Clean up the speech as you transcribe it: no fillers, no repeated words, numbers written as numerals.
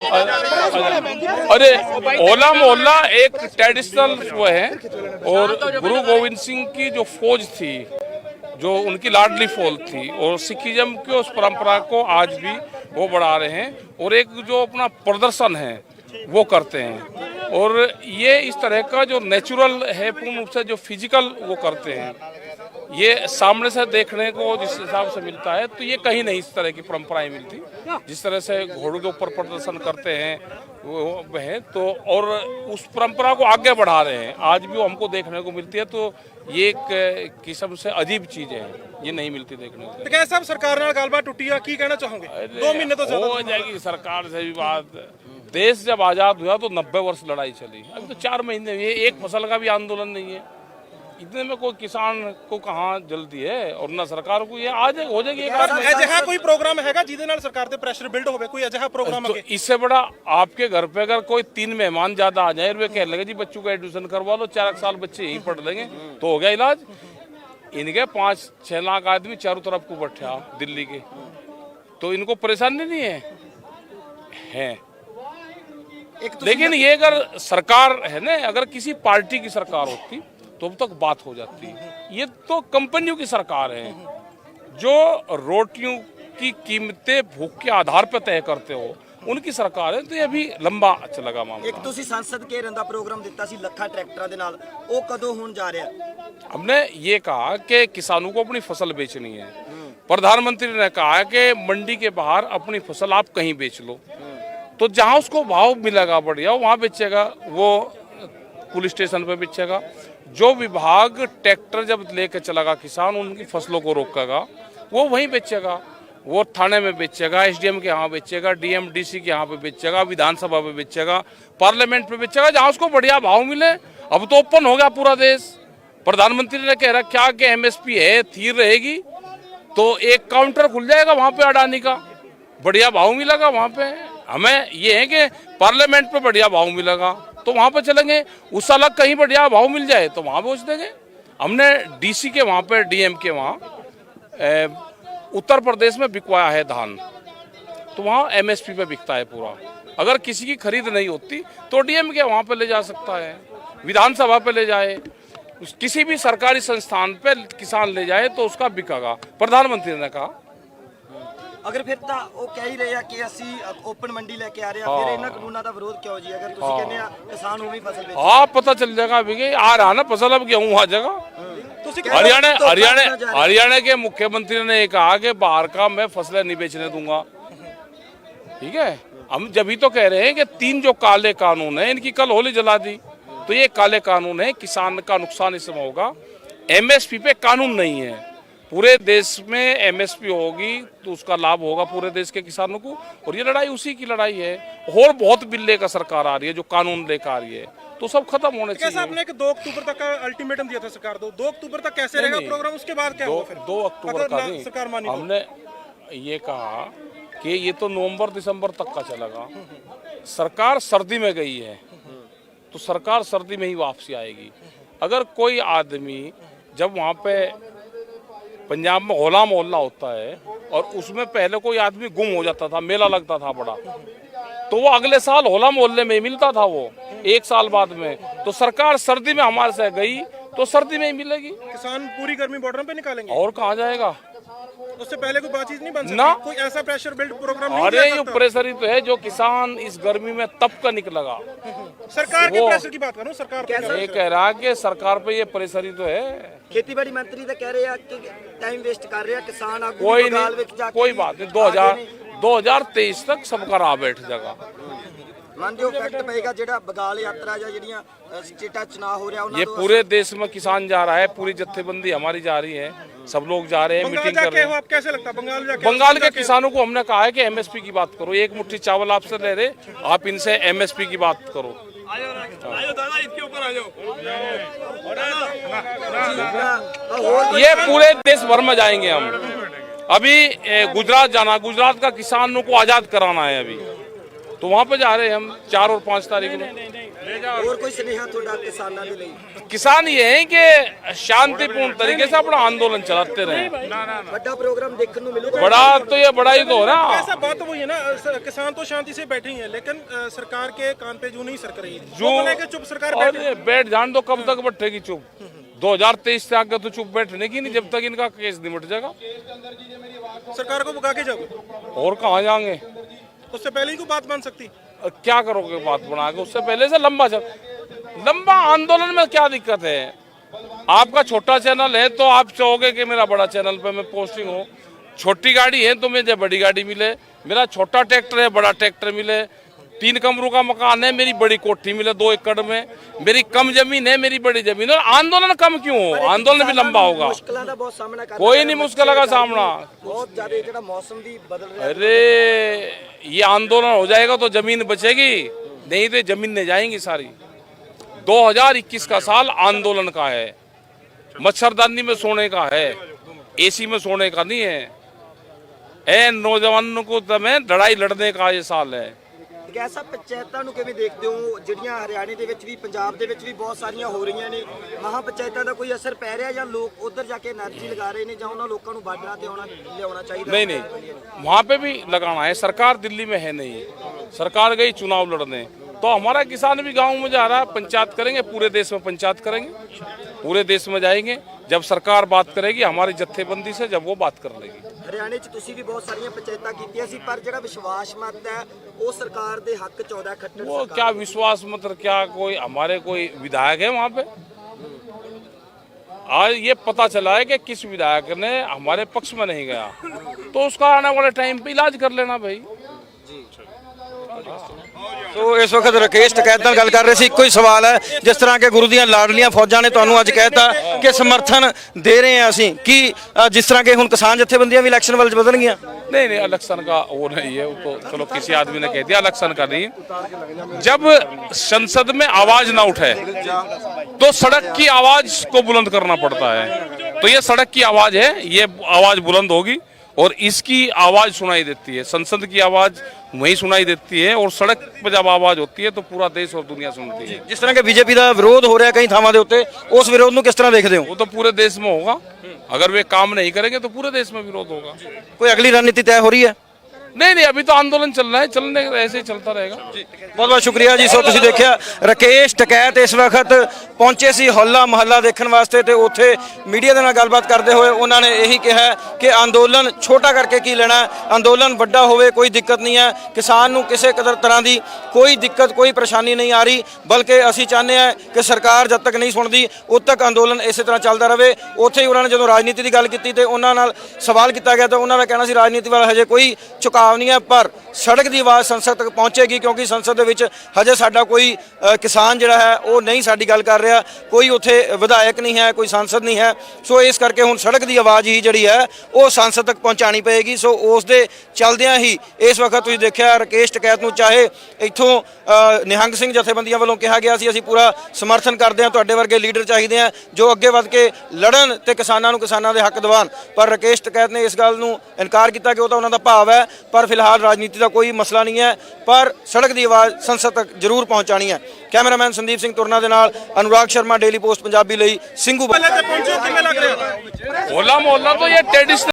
अरे होला मोहल्ला एक ट्रेडिशनल वो है, और गुरु गोविंद सिंह की जो फौज थी, जो उनकी लाडली फौज थी, और सिखिज्म की उस परंपरा को आज भी वो बढ़ा रहे हैं, और एक जो अपना प्रदर्शन है वो करते हैं। और ये इस तरह का जो नेचुरल है, पूर्ण रूप से जो फिजिकल वो करते हैं, ये सामने से देखने को जिस हिसाब से मिलता है, तो ये कहीं नहीं इस तरह की परंपराएं मिलती। जिस तरह से घोड़ों के ऊपर प्रदर्शन करते हैं वो है, तो और उस परंपरा को आगे बढ़ा रहे हैं, आज भी वो हमको देखने को मिलती है। तो ये एक किस्म से अजीब चीजें हैं, ये नहीं मिलती देखने को। तो कैसा सरकार नाल गलबात टुटी है, की कहना चाहोगे? 2 महीने तो ज्यादा हो जाएगी सरकार से भी बात। देश जब आजाद हुआ तो 90 वर्ष लड़ाई चली, अभी तो 4 महीने हुए, एक फसल का भी आंदोलन नहीं है। इतने में कोई किसान को कहाँ जल्दी है, और ना सरकार को, ये आज हो जाएगी। अजहा कोई प्रोग्राम हैगा जिहदे नाल सरकार ते प्रेशर बिल्ड होवे? कोई अजहा प्रोग्राम है? इससे बड़ा आपके घर पे अगर कोई 3 मेहमान ज्यादा आ जाए, वे कह लगे जी बच्चों का एडमिशन करवा लो, 4 साल बच्चे यहीं पढ़ लेंगे तो हो गया इलाज। इनके 5-6 लाख आदमी चारों तरफ को बैठा दिल्ली के, तो इनको परेशानी नहीं है। लेकिन ये अगर सरकार है ना, अगर किसी पार्टी की सरकार होती तो अब तक बात हो जाती। ये तो कंपनियों की सरकार है, जो रोटियों की कीमतें भूख के आधार पर तय करते हो, उनकी सरकार है। तो ये अभी लंबा चलेगा मामला। एक तुसी सांसद के रंदा प्रोग्राम दिता सी ਲੱਖਾਂ ट्रैक्टर दे नाल, ਉਹ कदों होण जा रहा है? हमने ये कहा कि किसानों को अपनी फसल बेचनी है। प्रधानमंत्री ने कहा कि मंडी के बाहर अपनी फसल आप कहीं बेच लो, तो जहां उसको भाव मिलेगा बढ़िया वहां बेचेगा, वो पुलिस स्टेशन पे बेचेगा। जो विभाग ट्रैक्टर जब लेके चलेगा किसान, उनकी फसलों को रोकेगा, वो वहीं बेचेगा। वो थाने में बेचेगा, एसडीएम के यहाँ बेचेगा, डीएम डीसी के यहाँ पे बेचेगा, विधानसभा पे बेचेगा, पार्लियामेंट पे बेचेगा, जहाँ उसको बढ़िया भाव मिले। अब तो ओपन हो गया पूरा देश। प्रधानमंत्री ने कह रखा कि एमएसपी है, थी रहेगी, तो एक काउंटर खुल जाएगा वहाँ पे अडानी का, बढ़िया भाव मिलेगा वहाँ पे। हमें ये है कि पार्लियामेंट पे बढ़िया भाव मिलेगा तो वहाँ पे चलेंगे, उस अलग कहीं बढ़िया भाव मिल जाए तो वहाँ बेच देंगे। हमने डीसी के वहाँ पे, डीएम के वहाँ उत्तर प्रदेश में बिकवाया है धान, तो वहाँ एमएसपी पे बिकता है पूरा। अगर किसी की खरीद नहीं होती तो डीएम के वहाँ पे ले जा सकता है, विधानसभा पे ले जाए, किसी भी सरकारी संस्थान पे किसान ले जाए तो उसका बिकेगा, प्रधानमंत्री ने कहा। अगर फिर ਤਾਂ ਉਹ ਕਹਿ ਹੀ ਰਹੇ ਆ ਕਿ ਅਸੀਂ ओपन मंडी लेके आ रहे हैं, फिर ਇਹਨਾਂ ਕਾਨੂੰਨਾਂ ਦਾ ਵਿਰੋਧ ਕਿਉਂ ਜੀ? अगर ਤੁਸੀਂ ਕਹਿੰਦੇ ਆ किसान ਉਹ ਵੀ फसल बेच, हाँ पता चल जाएगा अभी कि आ रहा ना फसल, अब गेहूँ आ जाएगा। हरियाणा के मुख्यमंत्री ने कहा कि बाहर का मैं फसलें नहीं बेचने दूंगा। ठीक है, हम जब ही तो कह रहे हैं कि 3 जो काले कानून है, इनकी कल होली जला दी। तो ये काले कानून है, किसान का नुकसान इसमें होगा। एमएसपी पे कानून नहीं है, पूरे देश में एमएसपी होगी तो उसका लाभ होगा पूरे देश के किसानों को, और ये लड़ाई उसी की लड़ाई है। और बहुत बिल लेकर सरकार आ रही है, जो कानून लेकर आ रही है, तो सब खत्म होने चाहिए। कैसा आपने 2 अक्टूबर तक का अल्टीमेटम दिया था सरकार, 2 अक्टूबर तक कैसे रहेगा प्रोग्राम? उसके बाद क्या होगा फिर? 2 अक्टूबर का नहीं, सरकार मानी तो? हमने ये कहा कि ये तो नवंबर दिसंबर तक का चलेगा। सरकार सर्दी में गई है तो सरकार सर्दी में ही वापसी आएगी। अगर कोई आदमी, जब वहाँ पे पंजाब में होला मोहल्ला होता है और उसमें पहले कोई आदमी गुम हो जाता था, मेला लगता था बड़ा, तो वो अगले साल होला मोहल्ले में मिलता था, वो 1 साल बाद में। तो सरकार सर्दी में हमारे से गई तो सर्दी में ही मिलेगी। किसान पूरी गर्मी बॉर्डर पे निकालेंगे और कहाँ जाएगा? उससे पहले कोई बातचीत नहीं बन सकती ना, कोई ऐसा प्रेशर बिल्ड प्रोग्राम नहीं? अरे ये प्रेशर ही तो है, जो किसान इस गर्मी में तप कर निकलेगा। सरकार के प्रेशर की बात करूं, सरकार ये कह रहा कि सरकार पे ये प्रेशर ही तो है। खेतीबाड़ी मंत्री तो कह रहे हैं कि टाइम वेस्ट कर रहे हैं किसान। कोई नहीं, कोई बात नहीं, 2023 तक सबका राह बैठ जाएगा। ਮੰਨਦੇ ਹੋ ਫੈਕਟ ਪਏਗਾ ਜਿਹੜਾ ਬਗਾਲ ਯਾਤਰਾ ਜਾਂ ਜਿਹੜੀਆਂ ਸਟੇਟਾਂ ਚੁਣਾव हो रहा? ये पूरे देश में किसान जा रहा है, पूरी जत्थेबंदी हमारी जा रही है, सब लोग जा रहे हैं, मीटिंग कर रहे हैं। आप कैसे लगता है बंगाल जाके? बंगाल के किसानों को हमने कहा है कि एमएसपी की बात करो, एक मुट्ठी चावल आपसे ले रहे, आप इनसे एमएसपी की बात करो। ये पूरे देश भर में जाएंगे हम। अभी गुजरात जाना, गुजरात का किसानों को आजाद कराना है अभी, तो वहाँ पे जा रहे हैं हम 4 और 5 तारीख में। ਹੋਰ ਕੋਈ ਸੁਨੇਹਾ ਤੁਹਾਡਾ ਕਿਸਾਨਾਂ ਦੇ ਲਈ? किसान ये है कि शांतिपूर्ण तरीके से अपना आंदोलन चलाते रहे। ਵੱਡਾ ਪ੍ਰੋਗਰਾਮ ਦੇਖਣ ਨੂੰ ਮਿਲੂਗਾ? बड़ा तो ये बड़ा ही तो हो ना। ऐसा बात तो वही है ना, किसान तो शांति से बैठे ही हैं, लेकिन सरकार के कान पे जू नहीं सरक रही, जो बोले कि चुप सरकार बैठे। अरे बैठ जान दो, कब तक बैठेगी चुप? 2023 से आगे तो चुप बैठने की नहीं, जब तक इनका केस निमट जाएगा। सरकार को भगा के जाओगे और कहाँ जाएंगे? उससे पहले ही को बात मान सकती। क्या करोगे बात बना के? उससे पहले से लंबा आंदोलन में क्या दिक्कत है? आपका छोटा चैनल है तो आप चाहोगे कि मेरा बड़ा चैनल पे मैं पोस्टिंग हो। छोटी गाड़ी है तो मुझे बड़ी गाड़ी मिले, मेरा छोटा ट्रैक्टर है बड़ा ट्रैक्टर मिले, 3 कमरों का मकान है मेरी बड़ी कोठी मिले 2 एकड़ में, मेरी कम जमीन है मेरी बड़ी जमीन। और आंदोलन कम क्यों हो? आंदोलन भी लंबा होगा। ਮੁਸ਼ਕਲਾਂ ਦਾ ਬਹੁਤ ਸਾਹਮਣਾ ਕਰਨਾ कोई नहीं मुश्किल का सामना। ਬਹੁਤ ਜ਼ਿਆਦਾ ਜਿਹੜਾ मौसम भी बदल रहा है। अरे ये आंदोलन हो जाएगा तो जमीन बचेगी, नहीं तो जमीनें जाएंगी सारी। 2021 का साल आंदोलन का है, मच्छरदानी में सोने का है, एसी में सोने का नहीं है। नौजवानों को तमें लड़ाई लड़ने का ये साल है। ਗੈਸਾ ਪੰਚਾਇਤਾਂ ਨੂੰ ਕਿਵੇਂ ਦੇਖਦੇ ਹੋ, ਜਿਹੜੀਆਂ ਹਰਿਆਣੇ ਦੇ ਵਿੱਚ ਵੀ ਪੰਜਾਬ ਦੇ ਵਿੱਚ ਵੀ ਬਹੁਤ ਸਾਰੀਆਂ ਹੋ ਰਹੀਆਂ ਨੇ? ਮਹਾ ਪੰਚਾਇਤਾਂ ਦਾ ਕੋਈ ਅਸਰ ਪੈ ਰਿਹਾ ਜਾਂ ਲੋਕ ਉਧਰ ਜਾ ਕੇ એનર્ਜੀ ਲਗਾ ਰਹੇ ਨੇ, ਜਾਂ ਉਹਨਾਂ ਲੋਕਾਂ ਨੂੰ ਬਾਰਡਰਾਂ ਤੇ ਲਿਆਉਣਾ ਚਾਹੀਦਾ? नहीं, वहाँ पे भी लगाना है। सरकार दिल्ली में है नहीं, सरकार गई चुनाव लड़ने, तो हमारा किसान भी गांव में जा रहा है। पंचायत करेंगे, पूरे देश में पंचायत करेंगे, पूरे देश में जाएंगे। जब सरकार बात करेगी हमारी जत्थेबंदी से, जब वो बात कर लेगी। ਹਰਿਆਣੇ 'ਚ ਤੁਸੀਂ ਵੀ ਬਹੁਤ ਸਾਰੀਆਂ ਪੰਚਾਇਤਾਂ ਕੀਤੀਆਂ ਸੀ, ਪਰ ਜਿਹੜਾ ਵਿਸ਼ਵਾਸ ਮਤ ਹੈ ਉਹ सरकार ਦੇ ਹੱਕ 'ਚ ਆਉਂਦਾ। ਖੱਟਰ वो क्या विश्वास मतलब क्या कोई हमारे कोई विधायक है वहाँ पे? आज ये पता चला है कि किस विधायक ने हमारे पक्ष में नहीं गया, तो उसका आने वाले टाइम पे इलाज कर लेना भाई। ਸੋ ਇਸ ਵਕਤ ਰਾਕੇਸ਼ ਟਕੈਤ ਨਾਲ ਗੱਲ ਕਰ ਰਹੇ ਸੀ। ਇੱਕੋ ਹੀ ਸਵਾਲ ਹੈ, ਜਿਸ ਤਰ੍ਹਾਂ ਕਿ ਗੁਰੂ ਦੀਆਂ ਲਾਡਲੀਆਂ ਫੌਜਾਂ ਨੇ ਤੁਹਾਨੂੰ ਅੱਜ ਕਹਿਤਾ ਕਿ ਸਮਰਥਨ ਦੇ ਰਹੇ ਹਾਂ ਅਸੀਂ, ਕਿ ਜਿਸ ਤਰ੍ਹਾਂ ਕਿ ਹੁਣ ਕਿਸਾਨ ਜਥੇਬੰਦੀਆਂ ਵੀ ਇਲੈਕਸ਼ਨ ਵੱਲ ਵਧਣਗੀਆਂ? नहीं, इलेक्शन का वो नहीं है, वो तो चलो किसी आदमी ने कह दिया, इलेक्शन का नहीं। जब संसद में आवाज ना उठे तो सड़क की आवाज को बुलंद करना पड़ता है। तो ये सड़क की आवाज है, ये आवाज बुलंद होगी और इसकी आवाज सुनाई देती है। संसद की आवाज वही सुनाई देती है, और सड़क पर जब आवाज होती है तो पूरा देश और दुनिया सुनती है। ਜਿਸ ਤਰ੍ਹਾਂ ਕਿ ਬੀਜੇਪੀ ਦਾ ਵਿਰੋਧ ਹੋ ਰਿਹਾ ਕਈ ਥਾਵਾਂ ਦੇ ਉੱਤੇ, ਉਸ ਵਿਰੋਧ ਨੂੰ ਕਿਸ ਤਰ੍ਹਾਂ ਦੇਖਦੇ ਹੋ? वो तो पूरे देश में होगा, अगर वे काम नहीं करेंगे तो पूरे देश में विरोध होगा। ਕੋਈ ਅਗਲੀ ਰਣਨੀਤੀ ਤੈਅ ਹੋ ਰਹੀ ਹੈ? नहीं, अभी तो आंदोलन चल रहा है, चलने ऐसे ही चलता रहेगा। ਬਹੁਤ ਬਹੁਤ ਸ਼ੁਕਰੀਆ ਜੀ। ਸੋ ਤੁਸੀਂ ਦੇਖਿਆ ਰਾਕੇਸ਼ ਟਕੈਤ ਇਸ ਵਕਤ ਪਹੁੰਚੇ ਸੀ ਹੋਲਾ ਮਹੱਲਾ ਦੇਖਣ ਵਾਸਤੇ, ਤੇ ਉੱਥੇ ਮੀਡੀਆ ਦੇ ਨਾਲ ਗੱਲਬਾਤ ਕਰਦੇ ਹੋਏ ਉਹਨਾਂ ਨੇ ਇਹੀ ਕਿਹਾ ਕਿ ਅੰਦੋਲਨ ਛੋਟਾ ਕਰਕੇ ਕੀ ਲੈਣਾ, ਅੰਦੋਲਨ ਵੱਡਾ ਹੋਵੇ ਕੋਈ ਦਿੱਕਤ ਨਹੀਂ ਹੈ, ਕਿਸਾਨ ਨੂੰ ਕਿਸੇ ਤਰ੍ਹਾਂ ਦੀ ਕੋਈ ਦਿੱਕਤ ਕੋਈ ਪਰੇਸ਼ਾਨੀ ਨਹੀਂ ਆ ਰਹੀ, ਬਲਕਿ ਅਸੀਂ ਚਾਹੁੰਦੇ ਹਾਂ ਕਿ ਸਰਕਾਰ ਜਦ ਤੱਕ ਨਹੀਂ ਸੁਣਦੀ ਉਦ ਤੱਕ ਅੰਦੋਲਨ ਇਸੇ ਤਰ੍ਹਾਂ ਚੱਲਦਾ ਰਹੇ। ਉੱਥੇ ਹੀ ਉਹਨਾਂ ਨੇ ਜਦੋਂ ਰਾਜਨੀਤੀ ਦੀ ਗੱਲ ਕੀਤੀ ਤੇ ਉਹਨਾਂ ਨਾਲ ਸਵਾਲ ਕੀਤਾ ਗਿਆ ਤਾਂ ਉਹਨਾਂ ਦਾ ਕਹਿਣਾ ਸੀ ਰਾਜਨੀਤੀ ਵੱਲ ਹਜੇ ਕੋਈ ਝੁਕਾਅ ਨਹੀਂ ਹੈ, ਪਰ ਸੜਕ ਦੀ ਆਵਾਜ਼ ਸੰਸਦ ਤੱਕ ਪਹੁੰਚੇਗੀ, ਕਿਉਂਕਿ ਸੰਸਦ ਦੇ ਵਿੱਚ ਹਜੇ ਸਾਡਾ ਕੋਈ ਕਿਸਾਨ ਜਿਹੜਾ ਹੈ ਉਹ ਨਹੀਂ ਸਾਡੀ ਗੱਲ ਕਰ ਰਿਹਾ, ਕੋਈ ਉੱਥੇ ਵਿਧਾਇਕ ਨਹੀਂ ਹੈ, ਕੋਈ ਸੰਸਦ ਨਹੀਂ ਹੈ। ਸੋ ਇਸ ਕਰਕੇ ਹੁਣ ਸੜਕ ਦੀ ਆਵਾਜ਼ ਹੀ ਜਿਹੜੀ ਹੈ ਉਹ ਸੰਸਦ ਤੱਕ ਪਹੁੰਚਾਣੀ ਪਏਗੀ। ਸੋ ਉਸ ਦੇ ਚੱਲਦਿਆਂ ਹੀ ਇਸ ਵਕਤ ਤੁਸੀਂ ਦੇਖਿਆ ਰਾਕੇਸ਼ ਟਕੈਤ ਨੂੰ, ਚਾਹੇ ਇੱਥੋਂ ਨਿਹੰਗ ਸਿੰਘ ਜਥੇਬੰਦੀਆਂ ਵੱਲੋਂ ਕਿਹਾ ਗਿਆ ਸੀ ਅਸੀਂ ਪੂਰਾ ਸਮਰਥਨ ਕਰਦੇ ਹਾਂ, ਤੁਹਾਡੇ ਵਰਗੇ ਲੀਡਰ ਚਾਹੀਦੇ ਆ ਜੋ ਅੱਗੇ ਵੱਧ ਕੇ ਲੜਨ ਤੇ ਕਿਸਾਨਾਂ ਨੂੰ ਕਿਸਾਨਾਂ ਦੇ ਹੱਕ ਦਿਵਾਉਣ, ਪਰ ਰਾਕੇਸ਼ ਟਕੈਤ ਨੇ ਇਸ ਗੱਲ ਨੂੰ ਇਨਕਾਰ ਕੀਤਾ ਕਿ ਉਹ ਤਾਂ ਉਹਨਾਂ ਦਾ ਭਾਵ ਹੈ, ਪਰ ਫਿਲਹਾਲ ਰਾਜਨੀਤੀ ਦਾ ਕੋਈ ਮਸਲਾ ਨਹੀਂ ਹੈ, ਪਰ ਸੜਕ ਦੀ ਆਵਾਜ਼ ਸੰਸਦ ਤੱਕ ਜ਼ਰੂਰ ਪਹੁੰਚਾਣੀ ਹੈ। ਕੈਮਰਾਮੈਨ ਸੰਦੀਪ ਸਿੰਘ ਤੁਰਨਾ ਦੇ ਨਾਲ अनुराग शर्मा, डेली पोस्ट पंजाबी ਲਈ ਸਿੰਘੂ। पहले तो पहुंचो, किमें लग रहा है? होला मोहल्ला तो ये ट्रेडिशनल